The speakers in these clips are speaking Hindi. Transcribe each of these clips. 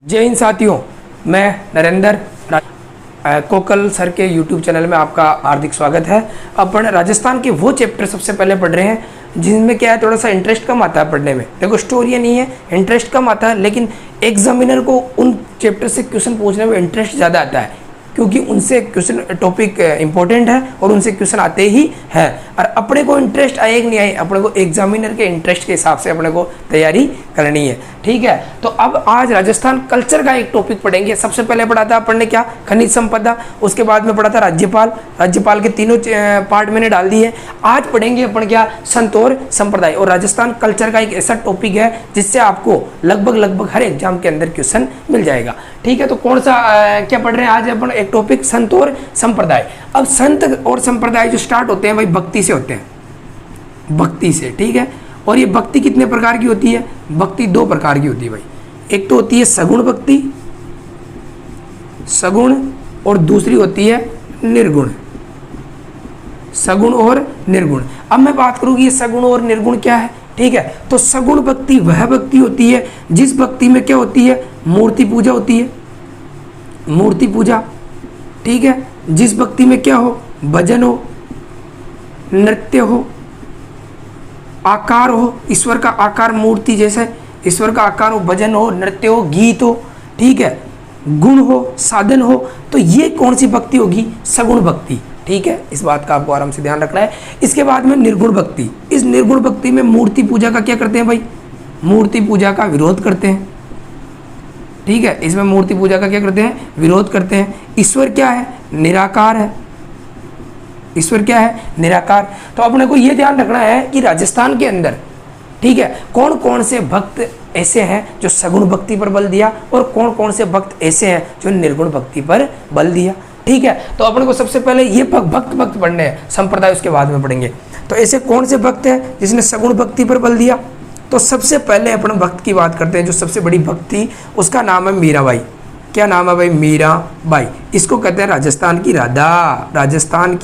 जय हिंद साथियों, मैं नरेंद्र कोकल सर के YouTube चैनल में आपका हार्दिक स्वागत है। अपन राजस्थान के वो चैप्टर सबसे पहले पढ़ रहे हैं जिनमें क्या है, थोड़ा सा इंटरेस्ट कम आता है पढ़ने में। देखो स्टोरी नहीं है, इंटरेस्ट कम आता है, लेकिन एग्जामिनर को उन चैप्टर से क्वेश्चन पूछने में इंटरेस्ट ज़्यादा आता है क्योंकि उनसे क्वेश्चन टॉपिक इंपॉर्टेंट है और उनसे क्वेश्चन आते ही हैं। और अपने को इंटरेस्ट आए कि नहीं आए, अपने को एग्जामिनर के इंटरेस्ट के हिसाब से अपने को तैयारी करनी है। ठीक है, तो अब आज राजस्थान कल्चर का एक टॉपिक पढ़ेंगे। सबसे पहले पढ़ा था अपन ने क्या, खनिज संपदा, उसके बाद में पढ़ा था राज्यपाल। राज्यपाल के तीनों पार्ट मैंने डाल दिए। आज पढ़ेंगे अपन क्या, संत और संप्रदाय। और राजस्थान कल्चर का एक ऐसा टॉपिक है जिससे आपको लगभग हर एग्जाम के अंदर क्वेश्चन मिल जाएगा। ठीक है, तो कौन सा क्या पढ़ रहे हैं आज अपन, एक टॉपिक संत और संप्रदाय। अब संत और संप्रदाय जो स्टार्ट होते हैं भाई भक्ति से होते हैं, भक्ति से। ठीक है, और ये भक्ति कितने प्रकार की होती है, भक्ति दो प्रकार की होती है भाई। एक तो होती है सगुण भक्ति, सगुण, और दूसरी होती है निर्गुण, सगुण और निर्गुण। अब मैं बात करूँ कि ये सगुण और निर्गुण क्या है। ठीक है, तो सगुण भक्ति वह भक्ति होती है जिस भक्ति में क्या होती है, मूर्ति पूजा होती है, मूर्ति पूजा। ठीक है, जिस भक्ति में क्या हो, भजन हो, नृत्य हो, आकार हो, ईश्वर का आकार मूर्ति जैसे ईश्वर का आकार हो, भजन हो, नृत्य हो, गीत हो। ठीक है, गुण हो, साधन हो। तो ये कौन सी भक्ति होगी, सगुण भक्ति। ठीक है, इस बात का आपको आराम से ध्यान रखना है। इसके बाद में निर्गुण भक्ति। इस निर्गुण भक्ति में मूर्ति पूजा का क्या करते हैं भाई, मूर्ति पूजा का विरोध करते हैं। ठीक है, इसमें मूर्ति पूजा का क्या करते हैं, विरोध करते हैं। ईश्वर क्या है, निराकार है। ईश्वर क्या है, निराकार। तो अपने को यह ध्यान रखना है कि राजस्थान के अंदर, ठीक है, कौन कौन से भक्त ऐसे हैं जो सगुण भक्ति पर बल दिया और कौन कौन से भक्त ऐसे हैं जो निर्गुण भक्ति पर बल दिया। ठीक है, तो अपने को सबसे पहले ये भक्त पढ़ने हैं, संप्रदाय उसके बाद में पढ़ेंगे। तो ऐसे कौन से भक्त हैं जिसने सगुण भक्ति पर बल दिया। तो सबसे पहले अपन भक्त की बात करते हैं, जो सबसे बड़ी भक्त थी उसका नाम है मीराबाई। क्या नाम है भाई, मीराबाई। इसको कहते हैं राजस्थान की राधा, राजस्थान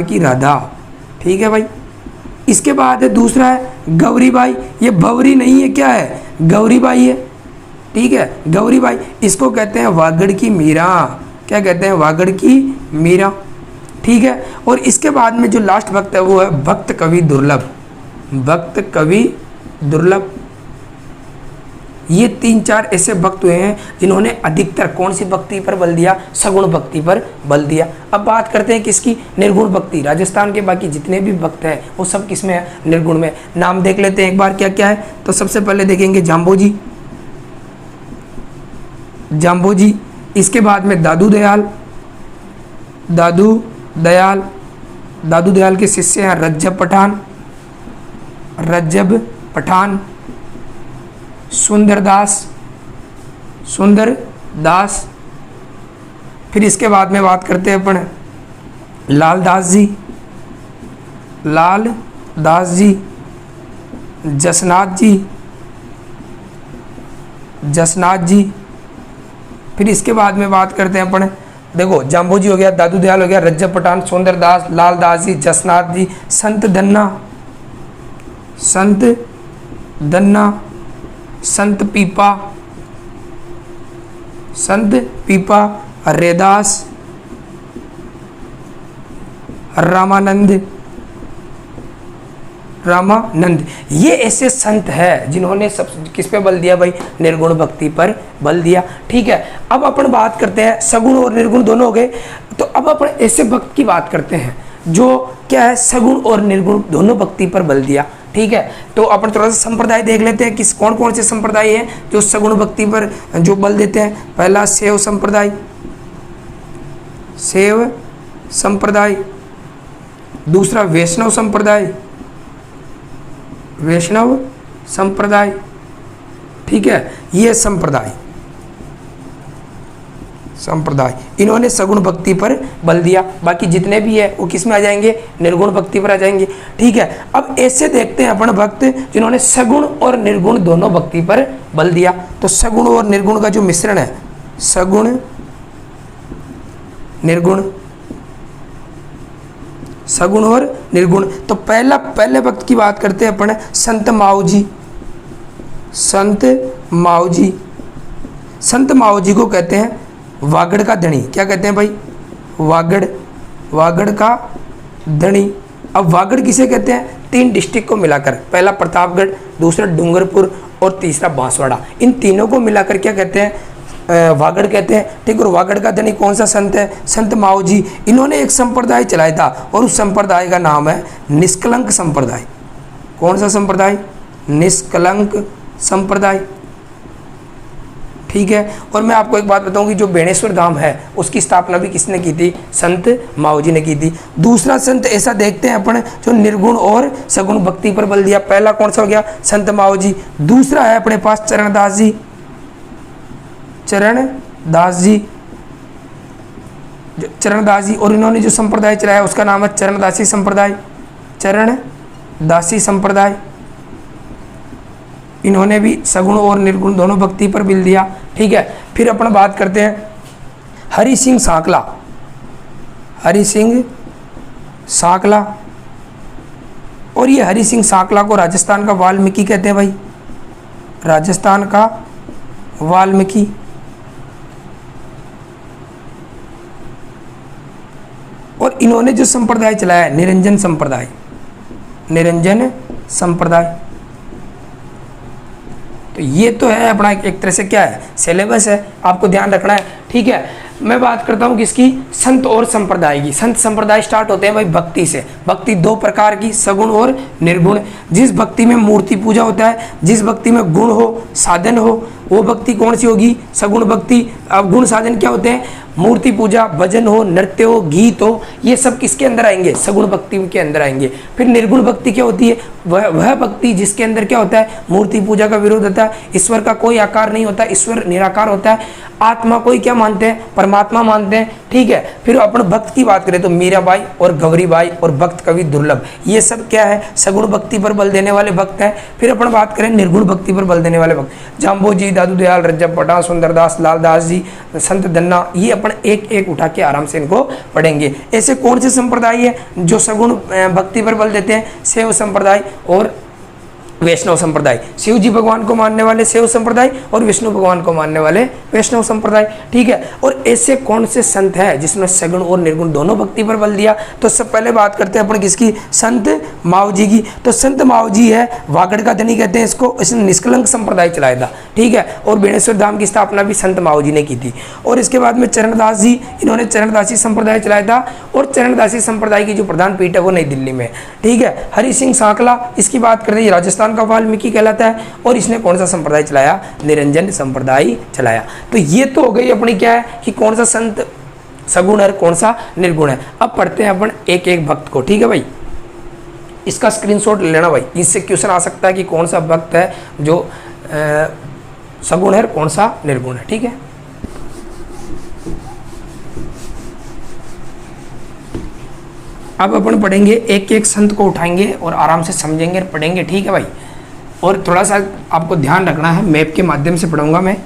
की राधा। ठीक है भाई, इसके बाद है दूसरा है गौरीबाई। ये भवरी नहीं है, क्या है, गौरीबाई है। ठीक है, गौरीबाई, इसको कहते हैं वागड़ की मीरा। क्या कहते हैं, वागड़ की मीरा। ठीक है, और इसके बाद में जो लास्ट भक्त है वो है भक्त कवि दुर्लभ, भक्त कवि दुर्लभ। ये 3-4 ऐसे भक्त हुए हैं जिन्होंने अधिकतर कौन सी भक्ति पर बल दिया, सगुण भक्ति पर बल दिया। अब बात करते हैं किसकी, निर्गुण भक्ति। राजस्थान के बाकी जितने भी भक्त हैं वो सब किस में है, निर्गुण में। नाम देख लेते हैं एक बार क्या क्या है। तो सबसे पहले देखेंगे जाम्बोजी, जाम्बोजी। इसके बाद में दादू दयाल, दादू दयाल के शिष्य हैं रज्जब पठान, सुंदर दास। फिर इसके बाद में बात करते हैं अपन लाल दास जी, जसनाथ जी। फिर इसके बाद में बात करते हैं अपन, देखो जाम्बोजी हो गया, दादू दयाल हो गया, रज्जब पठान, सुंदर दास, लाल दास जी, जसनाथ जी, संत धन्ना, संत पीपा, रेदास, रामानंद। ये ऐसे संत हैं जिन्होंने सब किस पे बल दिया भाई, निर्गुण भक्ति पर बल दिया। ठीक है, अब अपन बात करते हैं, सगुण और निर्गुण दोनों हो गए। तो अब अपन ऐसे भक्त की बात करते हैं जो क्या है, सगुण और निर्गुण दोनों भक्ति पर बल दिया। ठीक है, तो अपन थोड़ा सा संप्रदाय देख लेते हैं, किस कौन कौन से संप्रदाय हैं जो सगुण भक्ति पर जो बल देते हैं। पहला शैव संप्रदाय, दूसरा वैष्णव संप्रदाय। ठीक है, ये संप्रदाय इन्होंने सगुण भक्ति पर बल दिया। बाकी जितने भी है वो किस में आ जाएंगे, निर्गुण भक्ति पर आ जाएंगे। ठीक है, अब ऐसे देखते हैं अपन भक्त जिन्होंने सगुण और निर्गुण दोनों भक्ति पर बल दिया। तो सगुण और निर्गुण का जो मिश्रण है, सगुण निर्गुण, सगुण और निर्गुण। तो पहले वक्त की बात करते हैं अपन संत माऊ जी, संत मावजी। संत मावजी को कहते हैं वागड़ का धनी। क्या कहते हैं भाई? वागड़, वागड़ का धनी। अब वागड़ किसे कहते हैं? 3 डिस्ट्रिक्ट को मिलाकर, पहला प्रतापगढ़, दूसरा डूंगरपुर और तीसरा बांसवाड़ा, इन तीनों को मिलाकर क्या कहते हैं? वागड़ कहते हैं। ठीक। और वागड़ का धनी कौन सा संत है? संत मावजी। इन्होंने एक संप्रदाय चलाया था और उस संप्रदाय का नाम है निष्कलंक संप्रदाय। कौन सा संप्रदाय? निष्कलंक संप्रदाय। ठीक है। और मैं आपको एक बात बताऊं कि जो बेणेश्वर धाम है उसकी स्थापना भी किसने की थी? संत मावजी ने की थी। दूसरा संत ऐसा देखते हैं अपन जो निर्गुण और सगुण भक्ति पर बल दिया। पहला कौन सा हो गया? संत मावजी। दूसरा है अपने पास चरणदास जी। चरणदास जी, चरणदास जी। और इन्होंने जो संप्रदाय चलाया उसका नाम है चरणदासी संप्रदाय। चरणदासी संप्रदाय। इन्होंने भी सगुण और निर्गुण दोनों भक्ति पर बल दिया। ठीक है। फिर अपन बात करते हैं हरि सिंह सांकला। हरि सिंह सांकला। और ये हरि सिंह सांकला को राजस्थान का वाल्मीकि कहते हैं भाई। राजस्थान का वाल्मीकि। और इन्होंने जो संप्रदाय चलाया है निरंजन संप्रदाय। निरंजन संप्रदाय। तो ये तो है अपना एक तरह से क्या है? सिलेबस है, आपको ध्यान रखना है। ठीक है। मैं बात करता हूँ किसकी? संत और संप्रदाय की। संत संप्रदाय स्टार्ट होते हैं भाई भक्ति से। भक्ति 2 प्रकार की, सगुण और निर्गुण। जिस भक्ति में मूर्ति पूजा होता है, जिस भक्ति में गुण हो, साधन हो, वो भक्ति कौन सी होगी? सगुण भक्ति। अब गुण साधन क्या होते हैं? मूर्ति पूजा, भजन हो, नृत्य हो, गीत हो, ये सब किसके अंदर आएंगे? सगुण भक्ति के अंदर आएंगे। फिर निर्गुण भक्ति क्या होती है? वह भक्ति जिसके अंदर क्या होता है? मूर्ति पूजा का विरोध होता है, ईश्वर का कोई आकार नहीं होता, ईश्वर निराकार होता है, आत्मा को ही क्या मानते हैं? परमात्मा मानते हैं। ठीक है। फिर अपन भक्त की बात करें तो मीराबाई और गौरीबाई और भक्त कवि दुर्लभ, ये सब क्या है? सगुण भक्ति पर बल देने वाले भक्त हैं। फिर अपन बात करें निर्गुण भक्ति पर बल देने वाले भक्त, जाम्बो जी, दादू दयाल, रज्जब पठान, सुंदरदास, लालदास जी, संत दन्ना, ये अपन एक एक उठा के आराम से इनको पढ़ेंगे। ऐसे कौन से संप्रदाय है जो सगुण भक्ति पर बल देते हैं? शैव संप्रदाय और वैष्णव संप्रदाय। शिव जी भगवान को मानने वाले शैव संप्रदाय और विष्णु भगवान को मानने वाले वैष्णव संप्रदाय। ठीक है। और ऐसे कौन से संत हैं जिसने सगुण और निर्गुण दोनों भक्ति पर बल दिया? तो सब पहले बात करते हैं अपन किसकी? संत मावजी की। तो संत मावजी है, वागड़ का धनी कहते हैं इसको, इसने निष्कलंक संप्रदाय चलाया था। ठीक है। और बेणेश्वर धाम की स्थापना भी संत मावजी ने की थी। और इसके बाद में चरणदास जी, इन्होंने चरणदासी संप्रदाय चलाया था। और चरणदासी संप्रदाय की जो प्रधान पीठ है वो नई दिल्ली में। ठीक है। हरि सिंह सांकला, इसकी बात करते हैं राजस्थान का वाल्मीकि कहलाता है। और इसने कौन सा संप्रदाय चलाया? निरंजन संप्रदाय चलाया। तो ये तो हो गई अपनी क्या है कि कौन सा संत सगुण है, कौन सा निर्गुण है। अब पढ़ते हैं अपन एक एक भक्त को। ठीक है भाई, इसका स्क्रीनशॉट ले लेना भाई, इससे क्वेश्चन आ सकता है कि कौन सा भक्त है जो सगुण है, कौन सा निर्गुण है। ठीक है। अब अपन पढ़ेंगे एक एक संत को उठाएंगे और आराम से समझेंगे और पढ़ेंगे। ठीक है भाई। और थोड़ा सा आपको ध्यान रखना है, मैप के माध्यम से पढ़ूंगा मैं,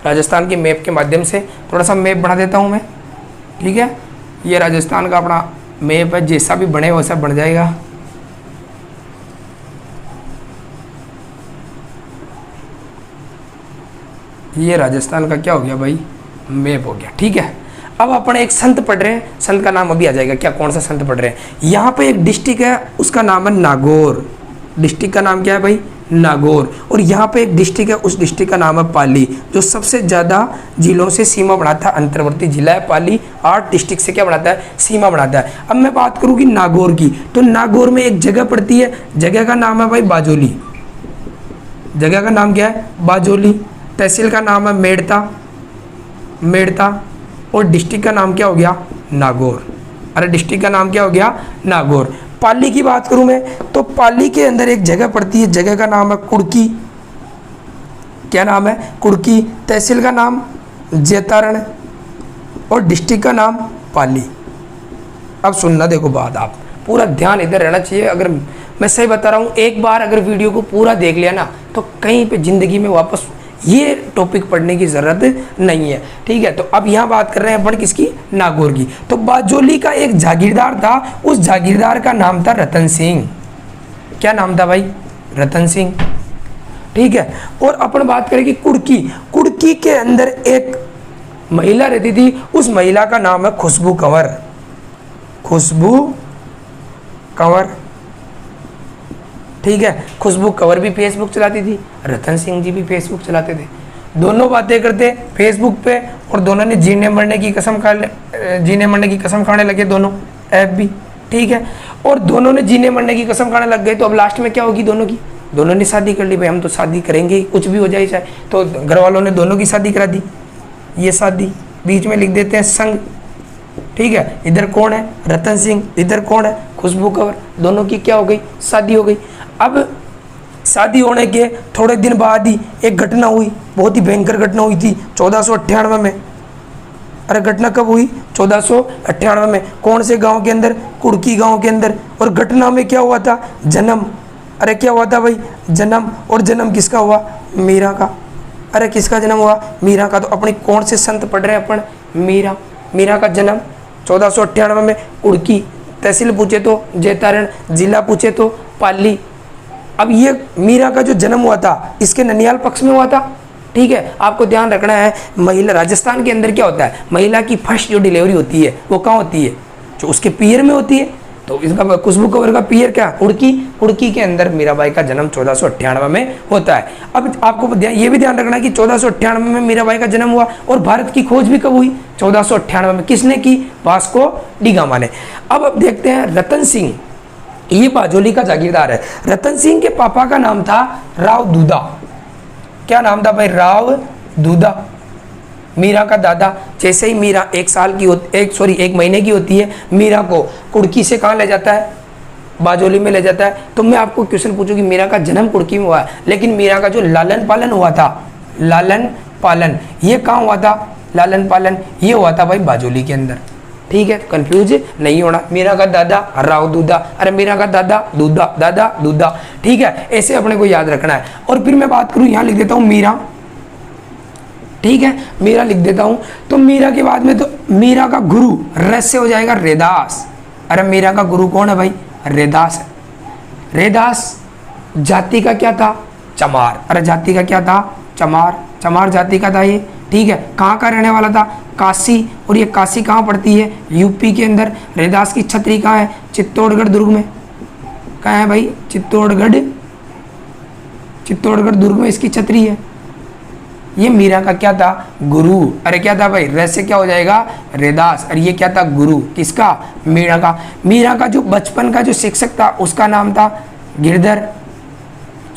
राजस्थान के मैप के माध्यम से। थोड़ा सा मैप बना देता हूँ मैं। ठीक है। ये राजस्थान का अपना मैप है, जैसा भी बने वैसा बन जाएगा। ये राजस्थान का क्या हो गया भाई? मैप हो गया। ठीक है। अब अपन एक संत पढ़ रहे हैं, संत का नाम अभी आ जाएगा क्या, कौन सा संत पढ़ रहे हैं। यहाँ पे एक डिस्ट्रिक्ट है, उसका नाम है नागौर। डिस्ट्रिक्ट का नाम क्या है भाई? नागौर। और यहाँ पे एक डिस्ट्रिक्ट है, उस डिस्ट्रिक्ट का नाम है पाली, जो सबसे ज़्यादा जिलों से सीमा बनाता है। अंतर्वर्ती जिला है पाली, 8 डिस्ट्रिक्ट से क्या बनाता है? सीमा बनाता है। अब मैं बात करूँ कि नागौर की, तो नागौर में एक जगह पड़ती है, जगह का नाम है भाई बाजोली। जगह का नाम क्या है? बाजोली। तहसील का नाम है मेड़ता, मेड़ता। और डिस्ट्रिक्ट का नाम क्या हो गया? नागौर। अरे डिस्ट्रिक्ट का नाम क्या हो गया? नागौर। पाली की बात करूं मैं तो पाली के अंदर एक जगह पड़ती है, जगह का नाम है कुड़की। क्या नाम है? कुड़की। तहसील का नाम जैतारण और डिस्ट्रिक्ट का नाम पाली। अब सुनना, देखो बात, आप पूरा ध्यान इधर रहना चाहिए। अगर मैं सही बता रहा हूँ, एक बार अगर वीडियो को पूरा देख लिया ना तो कहीं पे ज़िंदगी में वापस ये टॉपिक पढ़ने की ज़रूरत नहीं है। ठीक है। तो अब यहाँ बात कर रहे हैं अपन किसकी? नागौर की। तो बाजोली का एक जागीरदार था, उस जागीरदार का नाम था रतन सिंह। क्या नाम था भाई? रतन सिंह। ठीक है। और अपन बात करें कि कुर्की, कुर्की के अंदर एक महिला रहती थी, उस महिला का नाम है खुशबू कंवर, खुशबू कंवर, ठीक है। खुशबू कंवर भी फेसबुक चलाती थी, रतन सिंह जी भी फेसबुक चलाते थे, दोनों बातें करते फेसबुक पे, और दोनों ने जीने मरने की कसम खाने लगे दोनों, ऐप भी, ठीक है। और दोनों ने जीने मरने की कसम खाने लग गए, तो अब लास्ट में क्या होगी दोनों की, दोनों ने शादी कर ली, भाई हम तो शादी करेंगे, कुछ भी हो जाए चाहे, तो घर वालों ने दोनों की शादी करा दी, ये शादी, बीच में लिख देते हैं संग, ठीक है। इधर कौन है, रतन सिंह, इधर कौन है, खुशबू कंवर, दोनों की क्या हो गई, शादी हो गई। अब शादी होने के थोड़े दिन बाद ही एक घटना हुई, बहुत ही भयंकर घटना हुई थी 1498 में। अरे घटना कब हुई, 1498 में, कौन से गांव के अंदर, कुर्की गांव के अंदर। और घटना में क्या हुआ था, जन्म, अरे क्या हुआ था भाई, जन्म। और जन्म किसका हुआ, मीरा का। अरे किसका जन्म हुआ, मीरा का। तो अपने कौन से संत पढ़ रहे हैं अपन, मीरा, मीरा का जन्म 1498 में, कुर्की, तहसील पूछे तो जैतारण, जिला पूछे तो पाली। अब ये मीरा का जो जन्म हुआ था इसके ननियाल पक्ष में हुआ था, ठीक है। आपको ध्यान रखना है, महिला, राजस्थान के अंदर क्या होता है, महिला की फर्स्ट जो डिलीवरी होती है वो कहाँ होती है, जो उसके पियर में होती है। तो इसका खुशबू कंवर का पियर क्या, कुर्की, कुर्की के अंदर मीराबाई का जन्म 1498 में होता है। अब आपको ये भी ध्यान रखना है कि 1498 में मीराबाई का जन्म हुआ, और भारत की खोज भी कब हुई, 1498 में। किसने की, वास्को डी गामा ने। अब देखते हैं रतन सिंह, ये बाजोली का जागीरदार है। रतन सिंह के पापा का नाम था राव दूधा, क्या नाम था भाई, राव दूधा। मीरा का दादा, जैसे ही मीरा एक महीने की होती है, मीरा को कुर्की से कहाँ ले जाता है, बाजोली में ले जाता है। तो मैं आपको क्वेश्चन पूछूं कि मीरा का जन्म कुर्की में हुआ है, लेकिन मीरा का जो लालन पालन हुआ था, लालन पालन, ये कहाँ हुआ था, लालन पालन ये हुआ था भाई बाजोली के अंदर, ठीक है। कंफ्यूज नहीं होना, मीरा का दादा राव दूधा, अरे मीरा का दादा दूधा, दादा दूधा, ठीक है। ऐसे अपने को याद रखना है। और फिर मैं बात करूं, यहां लिख देता हूं मीरा, ठीक है, मीरा लिख देता हूं। तो मीरा के बाद में तो मीरा का गुरु रस से हो जाएगा रेदास। अरे मीरा का गुरु कौन है भाई, रेदास है। रेदास जाति का क्या था, चमार। अरे जाति का क्या था, चमार, चमार जाति का था ये, ठीक है। कहाँ का रहने वाला था, काशी। और ये काशी कहाँ पड़ती है, यूपी के अंदर। रेदास की छतरी कहाँ है, चित्तौड़गढ़ दुर्ग में। कहाँ है भाई, चित्तौड़गढ़, चित्तौड़गढ़ दुर्ग में इसकी छतरी है। ये मीरा का क्या था, गुरु। अरे क्या था भाई, रस से क्या हो जाएगा, रेदास। और ये क्या था, गुरु, किसका, मीरा का। मीरा का जो बचपन का जो शिक्षक था उसका नाम था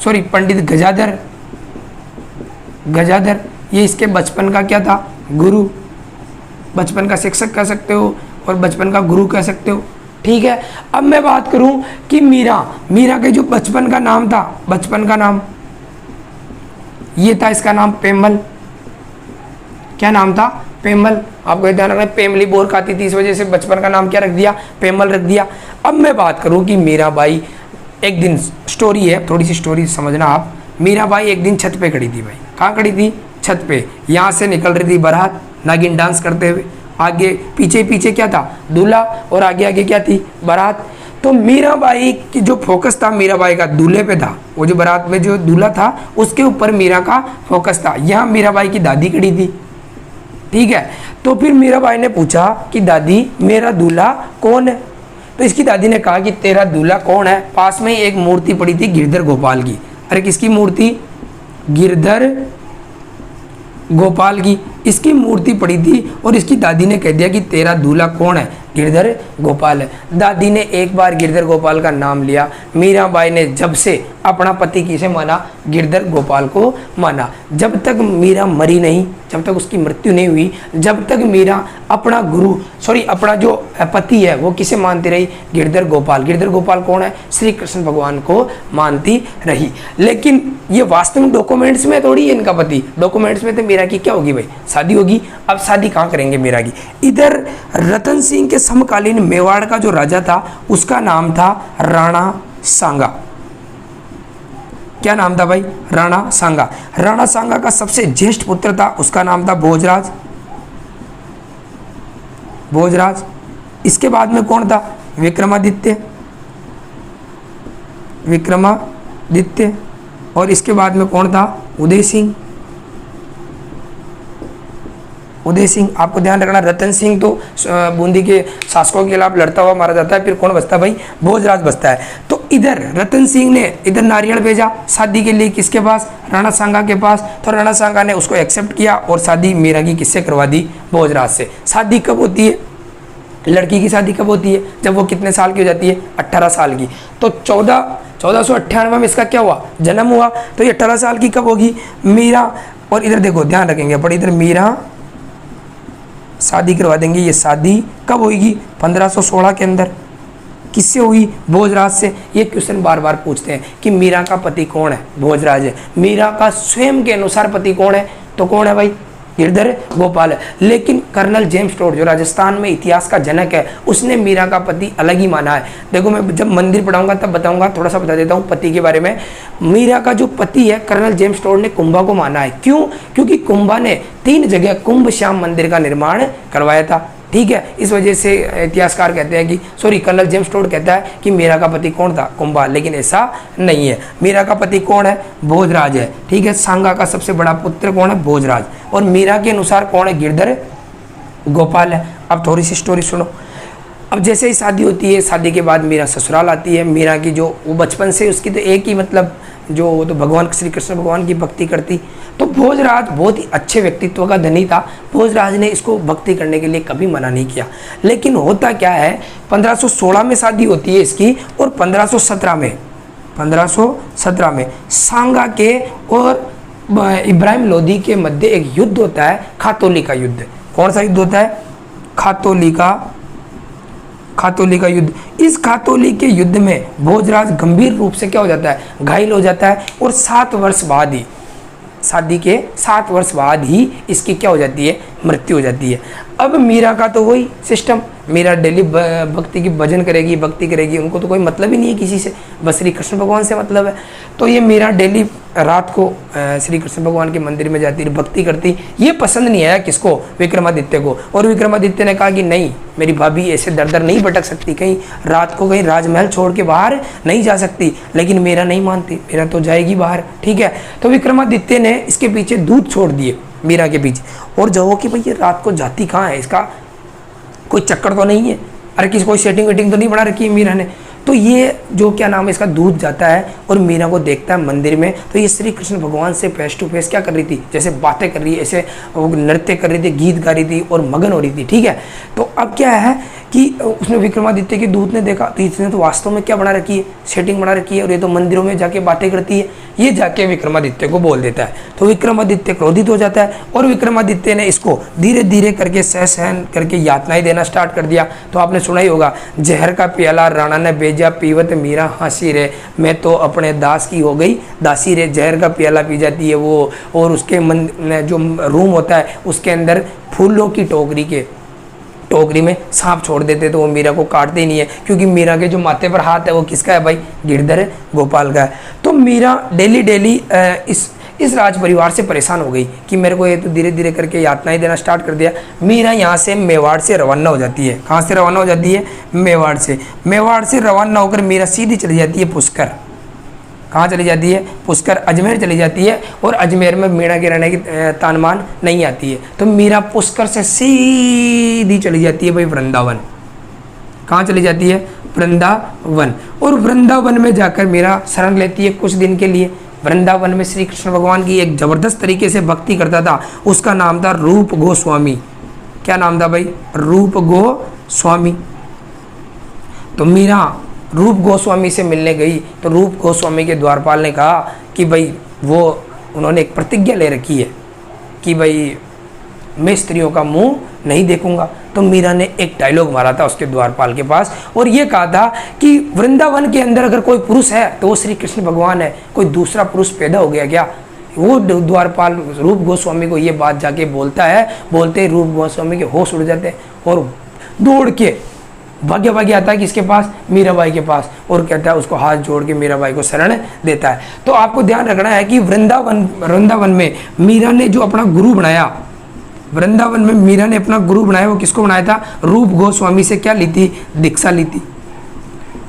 पंडित गजाधर, गजाधर। ये इसके बचपन का क्या था, गुरु, बचपन का शिक्षक कह सकते हो और बचपन का गुरु कह सकते हो, ठीक है। अब मैं बात करूं कि मीरा, मीरा के जो बचपन का नाम था, बचपन का नाम ये था, इसका नाम पेमल। क्या नाम था, पेमल। आपको ध्यान रखना, पेमली बोर खाती थी, इस वजह से बचपन का नाम क्या रख दिया, पेमल रख दिया। अब मैं बात करूं कि मीराबाई, एक दिन स्टोरी है, थोड़ी सी स्टोरी समझना आप। मीराबाई एक दिन छत पे खड़ी थी भाई, कहाँ खड़ी थी, छत पे। यहाँ से निकल रही थी बारात, नागिन डांस करते हुए, आगे पीछे पीछे क्या था, दूल्हा, और आगे आगे क्या थी, बारात। तो मीराबाई की जो फोकस था, मीराबाई का दूल्हे पे था, वो जो बारात में जो दूल्हा था उसके ऊपर मीरा का फोकस था। यहाँ मीराबाई की दादी खड़ी थी, ठीक है। तो फिर मीराबाई ने पूछा कि दादी मेरा दूल्हा कौन है। तो इसकी दादी ने कहा कि तेरा दूल्हा कौन है। पास में ही एक मूर्ति पड़ी थी गिरधर गोपाल की। अरे किसकी मूर्ति, गिरधर गोपाल की, इसकी मूर्ति पड़ी थी। और इसकी दादी ने कह दिया कि तेरा दूल्हा कौन है, गिरधर गोपाल है। दादी ने एक बार गिरधर गोपाल का नाम लिया। मीराबाई ने जब से अपना पति किसे माना, गिरधर गोपाल को माना। जब तक मीरा मरी नहीं, जब तक उसकी मृत्यु नहीं हुई, जब तक मीरा अपना अपना जो पति है वो किसे मानती रही, गिरधर गोपाल। गिरधर गोपाल कौन है, श्री कृष्ण भगवान को मानती रही। लेकिन ये वास्तविक डॉक्यूमेंट्स में थोड़ी है इनका पति, डॉक्यूमेंट्स में तो मीरा की क्या होगी भाई, शादी होगी। अब शादी कहाँ करेंगे मीरा की। इधर रतन सिंह के समकालीन मेवाड़ का जो राजा था उसका नाम था राणा सांगा। क्या नाम था भाई, राणा सांगा। राणा सांगा का सबसे ज्येष्ठ पुत्र था, उसका नाम था भोजराज, भोजराज। इसके बाद में कौन था, विक्रमादित्य, विक्रमादित्य। और इसके बाद में कौन था, उदय सिंह। उदय सिंह, आपको ध्यान रखना, रतन सिंह तो बूंदी के शासकों के खिलाफ लड़ता हुआ मारा जाता है। फिर कौन बचता है भाई, भोजराज बचता है। तो इधर रतन सिंह ने इधर नारियल भेजा शादी के लिए, किसके पास, राणा सांगा के पास। तो राणा सांगा ने उसको एक्सेप्ट किया और शादी मीरा की किससे करवा दी, भोजराज से। शादी कब होती है, लड़की की शादी कब होती है, जब वो कितने साल की हो जाती है, 18 साल की। तो 1498 में इसका क्या हुआ, जन्म हुआ। तो ये 18 साल की कब होगी, मीरा। और इधर देखो ध्यान रखेंगे, पर इधर मीरा शादी करवा देंगे। ये शादी कब होगी, 1516 के अंदर। किससे हुई, भोजराज से। ये क्वेश्चन बार बार पूछते हैं कि मीरा का पति कौन है, भोजराज है। मीरा का स्वयं के अनुसार पति कौन है, तो कौन है भाई, गिरधर गोपाल है। लेकिन कर्नल जेम्स टोड जो राजस्थान में इतिहास का जनक है, उसने मीरा का पति अलग ही माना है। देखो मैं जब मंदिर पढ़ाऊंगा तब बताऊंगा, थोड़ा सा बता देता हूँ पति के बारे में। मीरा का जो पति है कर्नल जेम्स टोड ने कुंभा को माना है। क्यों, क्योंकि कुंभा ने 3 जगह कुंभ श्याम मंदिर का निर्माण करवाया था। ठीक है, इस वजह से इतिहासकार कहते हैं कि कर्नल जेम्स टोड कहता है कि मीरा का पति कौन था, कुंभा। लेकिन ऐसा नहीं है। मीरा का पति कौन है, भोजराज है। ठीक है, सांगा का सबसे बड़ा पुत्र कौन है, भोजराज। और मीरा के अनुसार कौन है, गिरधर गोपाल है। अब थोड़ी सी स्टोरी सुनो। अब जैसे ही शादी होती है, शादी के बाद मीरा ससुराल आती है। मीरा की जो वो बचपन से उसकी तो एक ही मतलब जो तो भगवान श्री कृष्ण भगवान की भक्ति करती। तो भोजराज बहुत ही अच्छे व्यक्तित्व का धनी था। भोजराज ने इसको भक्ति करने के लिए कभी मना नहीं किया। लेकिन होता क्या है, 1516 में शादी होती है इसकी, और 1517 में सांगा के और इब्राहिम लोदी के मध्य एक युद्ध होता है, खातोली का युद्ध। कौन सा युद्ध होता है, खातोली का युद्ध। इस खातोली के युद्ध में भोजराज गंभीर रूप से क्या हो जाता है, घायल हो जाता है। और 7 वर्ष बाद ही, शादी के 7 वर्ष बाद ही इसकी क्या हो जाती है, मृत्यु हो जाती है। अब मीरा का तो वही सिस्टम, मीरा डेली भक्ति की भजन करेगी, भक्ति करेगी। उनको तो कोई मतलब ही नहीं है किसी से, बस श्री कृष्ण भगवान से मतलब है। तो ये मीरा डेली रात को श्री कृष्ण भगवान के मंदिर में जाती, भक्ति करती। ये पसंद नहीं आया किसको, विक्रमादित्य को। और विक्रमादित्य ने कहा कि नहीं, मेरी भाभी ऐसे दर दर नहीं भटक सकती, कहीं रात को कहीं राजमहल छोड़ के बाहर नहीं जा सकती। लेकिन मीरा नहीं मानती, मीरा तो जाएगी बाहर। ठीक है, तो विक्रमादित्य ने इसके पीछे दूत छोड़ दिए, मीरा के पीछे। और जो कि भाई ये रात को जाती कहाँ है, इसका कोई चक्कर तो नहीं है, अरे किसी कोई सेटिंग वेटिंग तो नहीं बना रखी है मीरा ने। तो ये जो क्या नाम है इसका, दूध जाता है और मीरा को देखता है मंदिर में। तो ये श्री कृष्ण भगवान से फेस टू फेस क्या कर रही थी, जैसे बातें कर रही है, ऐसे वो नृत्य कर रही थी, गीत गा रही थी और मगन हो रही थी। ठीक है, तो अब क्या है कि उसने विक्रमादित्य के दूत ने देखा, तो इसने तो वास्तव में क्या बना रखी है, सेटिंग बना रखी है, और ये तो मंदिरों में जाके बातें करती है। ये जाके विक्रमादित्य को बोल देता है। तो विक्रमादित्य क्रोधित हो जाता है और विक्रमादित्य ने इसको धीरे धीरे करके सहन करके यातनाएं देना स्टार्ट कर दिया। तो आपने सुना ही होगा, जहर का प्याला राणा ने भेजा पीवत मीरा हंसी रे, मैं तो अपने दास की हो गई दासी रे। जहर का प्याला पी जाती है वो, और उसके जो रूम होता है उसके अंदर फूलों की टोकरी में सांप छोड़ देते, तो वो मीरा को काटते ही नहीं है, क्योंकि मीरा के जो माथे पर हाथ है वो किसका है भाई, गिरधर गोपाल का है। तो मीरा डेली इस राज परिवार से परेशान हो गई कि मेरे को ये तो धीरे धीरे करके यातनाएं देना स्टार्ट कर दिया। मीरा यहाँ से मेवाड़ से रवाना हो जाती है। कहाँ से रवाना हो जाती है, मेवाड़ से रवाना होकर मीरा सीधी चली जाती है पुष्कर। कहाँ चली जाती है, पुष्कर, अजमेर चली जाती है। और अजमेर में मीरा के रहने की तानमान नहीं आती है। तो मीरा पुष्कर से सीधी चली जाती है भाई वृंदावन। कहाँ चली जाती है, वृंदावन। और वृंदावन में जाकर मीरा शरण लेती है कुछ दिन के लिए। वृंदावन में श्री कृष्ण भगवान की एक जबरदस्त तरीके से भक्ति करता था, उसका नाम था रूप गोस्वामी। क्या नाम था भाई, रूप गोस्वामी। तो मीरा रूप गोस्वामी से मिलने गई, तो रूप गोस्वामी के द्वारपाल ने कहा कि भाई उन्होंने एक प्रतिज्ञा ले रखी है कि भाई मैं स्त्रियों का मुंह नहीं देखूंगा। तो मीरा ने एक डायलॉग मारा था उसके द्वारपाल के पास, और ये कहा था कि वृंदावन के अंदर अगर कोई पुरुष है तो वो श्री कृष्ण भगवान है, कोई दूसरा पुरुष पैदा हो गया क्या। वो द्वारपाल रूप गोस्वामी को ये बात जाके बोलता है, बोलते ही रूप गोस्वामी के होश उड़ जाते हैं और दौड़ के भाग्य आता है किसके पास, मीराबाई के पास, और कहता है उसको हाथ जोड़ के मीराबाई को शरण देता है। तो आपको ध्यान रखना है कि वृंदावन में मीरा ने जो अपना गुरु बनाया, वृंदावन में मीरा ने अपना गुरु बनाया, वो किसको बनाया था, रूप गोस्वामी से क्या ली थी, दीक्षा ली थी।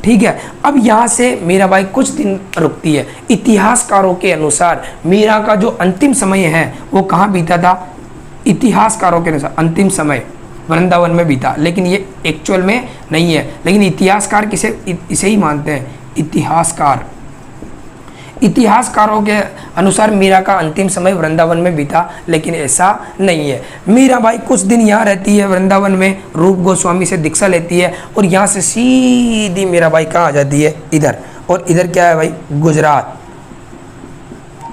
ठीक है। अब यहाँ से मीराबाई कुछ दिन रुकती है। इतिहासकारों के अनुसार मीरा का जो अंतिम समय है वो कहाँ बीता था? इतिहासकारों के अनुसार अंतिम समय वृंदावन में बीता, लेकिन ये एक्चुअल में नहीं है। लेकिन इतिहासकार इसे ही मानते हैं, इतिहासकारों के अनुसार मीरा का अंतिम समय वृंदावन में बीता, लेकिन ऐसा नहीं है। मीराबाई कुछ दिन यहाँ रहती है वृंदावन में, रूप गोस्वामी से दीक्षा लेती है और यहाँ से सीधी मीराबाई कहाँ आ जाती है? इधर। और इधर क्या है भाई? गुजरात।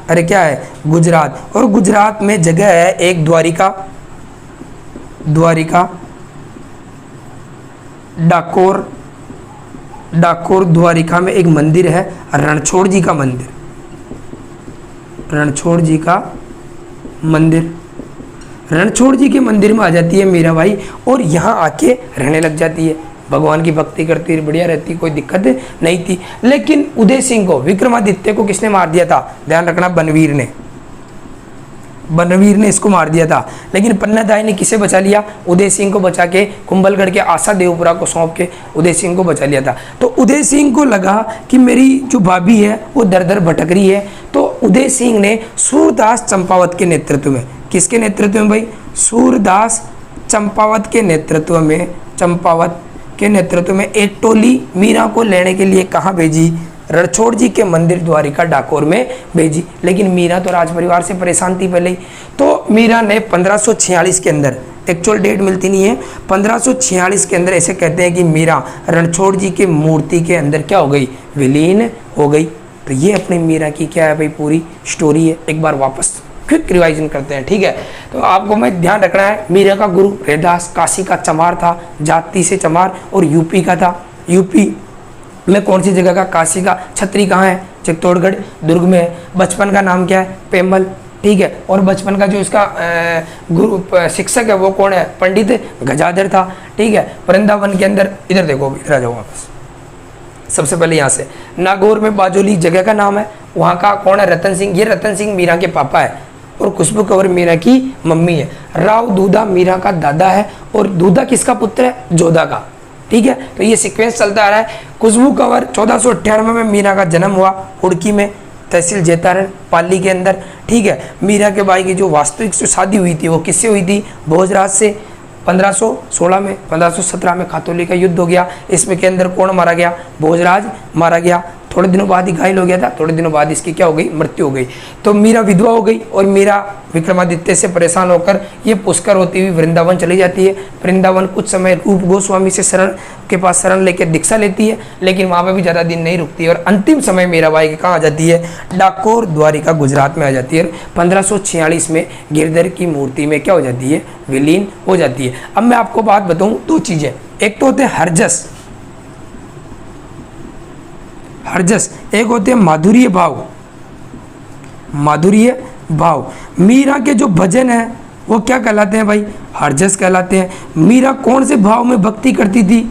अरे क्या है? गुजरात। और गुजरात में जगह है एक द्वारिका, डाकोर द्वारिका में एक मंदिर है, रणछोड़ जी का मंदिर, रणछोड़ जी के मंदिर में आ जाती है मीराबाई और यहाँ आके रहने लग जाती है। भगवान की भक्ति करती, बढ़िया रहती, कोई दिक्कत नहीं थी। लेकिन उदय सिंह को, विक्रमादित्य को किसने मार दिया था? ध्यान रखना, बनवीर ने इसको मार दिया था। लेकिन पन्नादाई ने किसे बचा लिया? उदय सिंह को बचा के, कुंभलगढ़ के आशा देवपुरा को सौंप के उदय सिंह को बचा लिया था। तो उदय सिंह को लगा कि मेरी जो भाभी है वो दर दर भटक रही है, तो उदय सिंह ने सूरदास चंपावत के नेतृत्व में, किसके नेतृत्व में भाई? सूरदास चंपावत के नेतृत्व में एक टोली मीरा को लेने के लिए कहाँ भेजी? रणछोड़ जी के मंदिर द्वारिका डाकोर में भेजी। लेकिन मीरा तो राज परिवार से परेशान थी पहले ही। तो मीरा ने 1546 के अंदर, एक्चुअल डेट मिलती नहीं है, 1546 के अंदर ऐसे कहते हैं कि मीरा रणछोड़ जी के मूर्ति के अंदर क्या हो गई? विलीन हो गई। तो ये अपनी मीरा की क्या है भाई? पूरी स्टोरी है। एक बार वापस क्विक रिवाइजन करते हैं, ठीक है। तो आपको मैं ध्यान रखना है, मीरा का गुरु रैदास काशी का चमार था, जाति से चमार, और यूपी का था। यूपी में कौन सी जगह का? काशी का। छतरी कहाँ है? चित्तौड़गढ़ दुर्ग में है। बचपन का नाम क्या है? पेमल, ठीक है। और बचपन का जो इसका गुरु शिक्षक है वो कौन है? पंडित गजाधर था, ठीक है। वृंदावन के अंदर, इधर देखो, इधर आ जाओ वापस। सबसे पहले यहाँ से नागौर में बाजोली जगह का नाम है, वहाँ का कौन है? रतन सिंह। ये रतन सिंह मीरा के पापा है और खुशबू कंवर मीरा की मम्मी है। राव दूधा मीरा का दादा है और दूधा किसका पुत्र है? जोधा का, ठीक है। तो ये सीक्वेंस चलता आ रहा है। खुशबू कंवर 1498 में मीरा का जन्म हुआ हुड़की में, तहसील जैतारण, पाली के अंदर, ठीक है। मीरा के भाई की जो वास्तविक जो शादी हुई थी वो किससे हुई थी? भोजराज से। 1516 में, 1517 में खातौली का युद्ध हो गया, इसमें के अंदर कौन मारा गया? भोजराज मारा गया। थोड़े दिनों बाद ही घायल हो गया था, थोड़े दिनों बाद इसकी क्या हो गई? मृत्यु हो गई। तो मीरा विधवा हो गई और मीरा विक्रमादित्य से परेशान होकर ये पुष्कर होती हुई वृंदावन चली जाती है। वृंदावन कुछ समय रूप गोस्वामी से शरण के पास शरण लेकर दीक्षा लेती है, लेकिन वहाँ पर भी ज़्यादा दिन नहीं रुकती है और अंतिम समय मीराबाई के कहाँ आ जाती है? डाकोर द्वारिका गुजरात में आ जाती है। 1546 में गिरधर की मूर्ति में क्या हो जाती है? विलीन हो जाती है। अब मैं आपको बात बताऊँ, दो चीज़ें, एक तो होते हैं हरजस, एक होते हैं माधुर्य भाव। मीरा के जो भजन है वो क्या कहलाते हैं भाई? हरजस कहलाते हैं। मीरा कौन से भाव में भक्ति करती थी?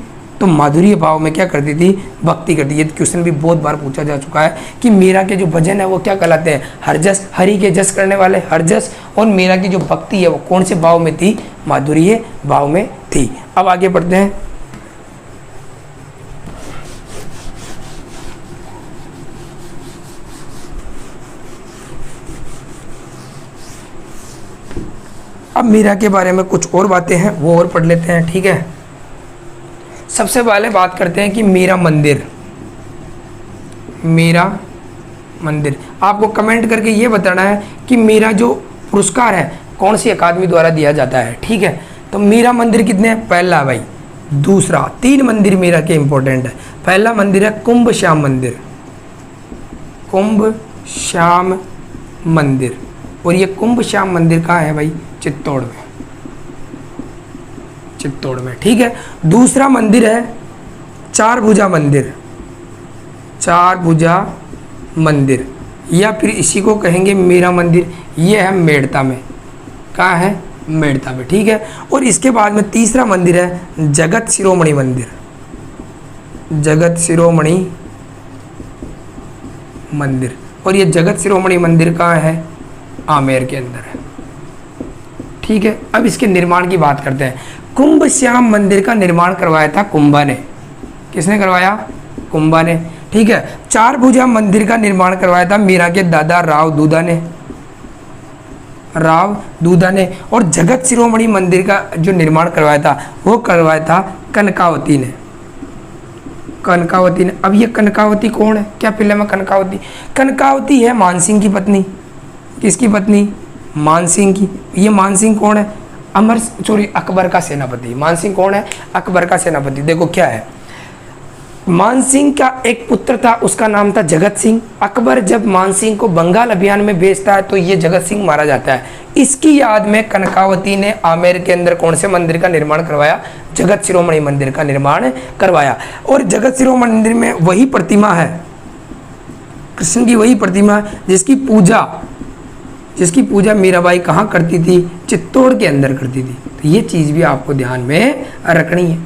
तो माधुर्य भाव में क्या करती थी? भक्ति करती। ये क्वेश्चन भी बहुत बार पूछा जा चुका है कि मीरा के जो भजन है वो क्या कहलाते हैं? हरजस, हरि के जस करने वाले हरजस। और मीरा की जो भक्ति है वो कौन से भाव में थी? माधुर्य भाव में थी। अब आगे बढ़ते हैं। अब मीरा के बारे में कुछ और बातें हैं वो और पढ़ लेते हैं, ठीक है। सबसे पहले बात करते हैं कि मीरा मंदिर आपको कमेंट करके ये बताना है कि मीरा जो पुरस्कार है कौन सी अकादमी द्वारा दिया जाता है, ठीक है। तो मीरा मंदिर कितने हैं? पहला भाई, दूसरा, 3 मंदिर मीरा के इंपॉर्टेंट है। पहला मंदिर है कुंभ श्याम मंदिर, और ये कुंभ श्याम मंदिर कहाँ है भाई? चित्तौड़ में, ठीक है। दूसरा मंदिर है चार भुजा मंदिर, या फिर इसी को कहेंगे मीरा मंदिर। ये है मेड़ता में, कहाँ है? मेड़ता में, ठीक है। और इसके बाद में तीसरा मंदिर है जगत शिरोमणि मंदिर, और ये जगत शिरोमणि मंदिर कहाँ है? आमेर के अंदर है, ठीक है। अब इसके निर्माण की बात करते हैं। कुंभ श्याम मंदिर का निर्माण करवाया था कुंभा ने। किसने करवाया? कुंभा ने। ठीक है, चार भुजा मंदिर का निर्माण करवाया था मीरा के दादा राव दूधा ने, और जगत शिरोमणि मंदिर का जो निर्माण करवाया था वो करवाया था कनकावती ने। अब ये कनकावती कौन है, क्या फिल्म है कनकावती? कनकावती है मानसिंह की पत्नी। किसकी पत्नी? मानसिंह की। ये मानसिंह कौन है? अकबर का सेनापति। मानसिंह कौन है? अकबर का सेनापति। देखो क्या है, मानसिंह का एक पुत्र था, उसका नाम था जगत सिंह। अकबर जब मानसिंह को बंगाल अभियान में भेजता है तो ये जगत सिंह मारा जाता है। इसकी याद में कनकावती ने आमेर के अंदर कौन से मंदिर का निर्माण करवाया? जगत शिरोमणि मंदिर का निर्माण करवाया। और जगत शिरोमणि मंदिर में वही प्रतिमा है, कृष्ण की वही प्रतिमा है जिसकी पूजा मीराबाई कहाँ करती थी? चित्तौड़ के अंदर करती थी। तो ये चीज़ भी आपको ध्यान में रखनी है।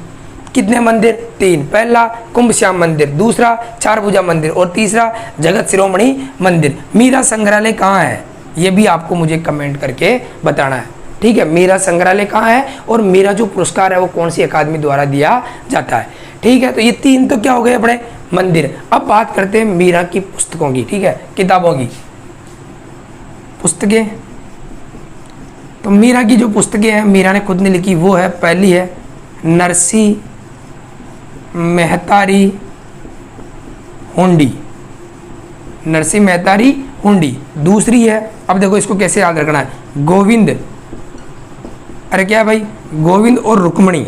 कितने मंदिर? 3। पहला कुंभ श्याम मंदिर, दूसरा चार भुजा मंदिर, और तीसरा जगत शिरोमणि मंदिर। मीरा संग्रहालय कहाँ है ये भी आपको मुझे कमेंट करके बताना है। ठीक है, मीरा संग्रहालय कहाँ है और मीरा जो पुरस्कार है वो कौन सी अकादमी द्वारा दिया जाता है। ठीक है, तो ये 3 तो क्या हो गए अपने मंदिर। अब बात करते हैं मीरा की पुस्तकों की। ठीक है, किताबों की पुस्तकें। तो मीरा की जो पुस्तकें हैं मीरा ने खुद ने लिखी वो है, पहली है नरसी मेहतारी हुंडी। नरसी मेहतारी हुंडी। दूसरी है, अब देखो इसको कैसे याद रखना है, गोविंद, अरे क्या भाई, गोविंद और रुक्मणी।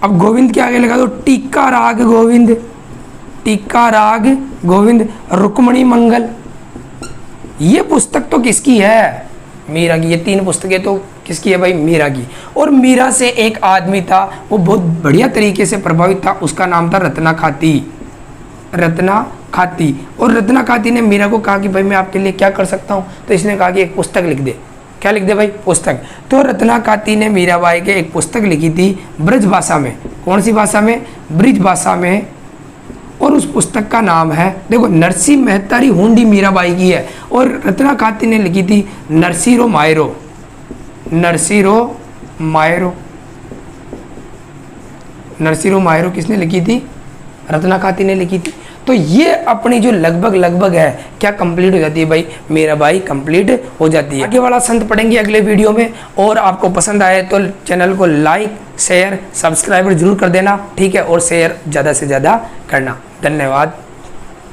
अब गोविंद के आगे लगा दो टीका राग गोविंद, रुक्मणी मंगल। ये पुस्तक तो किसकी है? मीरा की। ये 3 पुस्तकें तो किसकी है भाई? मीरा की। और मीरा से एक आदमी था, वो बहुत बढ़िया तरीके से प्रभावित था, उसका नाम था रत्ना खाती। और रत्ना खाती ने मीरा को कहा कि भाई मैं आपके लिए क्या कर सकता हूँ? तो इसने कहा कि एक पुस्तक लिख दे। क्या लिख दे भाई? पुस्तक। तो रत्ना खाती ने मीराबाई के एक पुस्तक लिखी थी ब्रज भाषा में। कौन सी भाषा में? ब्रज भाषा में। और उस पुस्तक का नाम है, देखो, नरसी मेहतारी हुंडी मीराबाई की है, और रत्ना खाती ने लिखी थी नरसिरो मायरो किसने लिखी थी? रत्ना खाती ने लिखी थी। तो ये अपनी जो लगभग है क्या कंप्लीट हो जाती है भाई? मीराबाई कंप्लीट हो जाती है। आगे वाला संत पढ़ेंगे अगले वीडियो में, और आपको पसंद आए तो चैनल को लाइक शेयर सब्सक्राइब जरूर कर देना। ठीक है, और शेयर ज़्यादा से ज़्यादा करना। धन्यवाद।